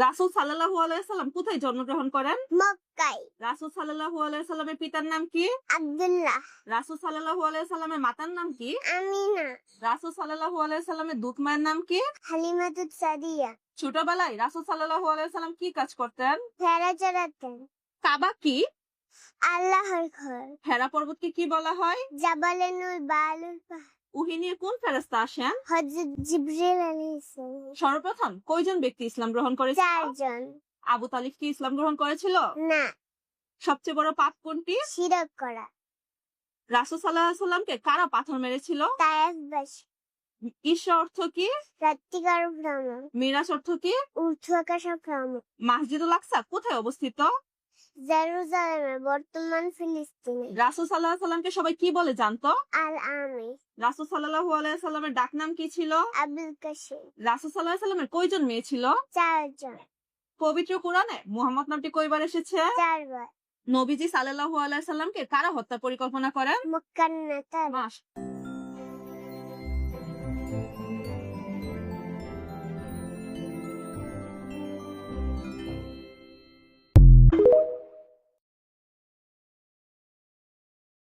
রাসূল সাল্লাল্লাহু আলাইহি সাল্লাম কোথায় জন্মগ্রহণ করেন? মক্কায়। রাসূল সাল্লাল্লাহু আলাইহি সাল্লামের পিতার নাম কি? আব্দুল্লাহ। রাসূল সাল্লাল্লাহু আলাইহি সাল্লামের মাতার নাম কি? আমিনা। রাসূল সাল্লাল্লাহু আলাইহি সাল্লামের দুধ মায়ের নাম কি? হালিমাতুস সাদিয়া। ছোটবেলায় রাসূল সাল্লাল্লাহু আলাইহি সাল্লাম কি কাজ করতেন? ভেড়া চড়াতেন। কাবা কি? আল্লাহর ঘর। হেরা পর্বতকে কি বলা হয়? জাবালে নূর বালুল পাহাড়। উহি নিয়ে কোন ফেরেশতা আসেন? হযরত জিবরিল আলাইহিস সালাম। সর্বপ্রথম কয়জন ব্যক্তি ইসলাম গ্রহণ করেছিল? 4 জন। আবু তালিব কি ইসলাম গ্রহণ করেছিল? না। সবচেয়ে বড় পাপ কোনটি? শিরক করা। রাসূল সাল্লাল্লাহু আলাইহি সাল্লামকে কারা পাথর মেরেছিল? তায়েফবাসী। ঈশা অর্থ কি? রাত্রিকার ভ্রমণ। মিরাজ অর্থ কি? ঊর্ধ্ব আকাশে ভ্রমণ। মসজিদুল আকসা কোথায় অবস্থিত? জেরুজালেমে, বর্তমান ফিলিস্তিনে। রাসূল সাল্লাল্লাহু আলাইহি সাল্লামকে সবাই কি বলে জানতো? আল আমি। রাসূল সাল্লাল্লাহু আলাইহি সাল্লামের ডাকনাম কি ছিল? আবুল কাসিম। রাসূল সাল্লাল্লাহু আলাইহি সাল্লামের কয়জন মেয়ে ছিল? 4 জন। পবিত্র কোরআনে মুহাম্মদ নামটি কয়বার এসেছে? 4 বার। নবীজি সাল্লাল্লাহু আলাইহি সাল্লামকে কারা হত্যার পরিকল্পনা করেন? মক্কার নেতা। মাস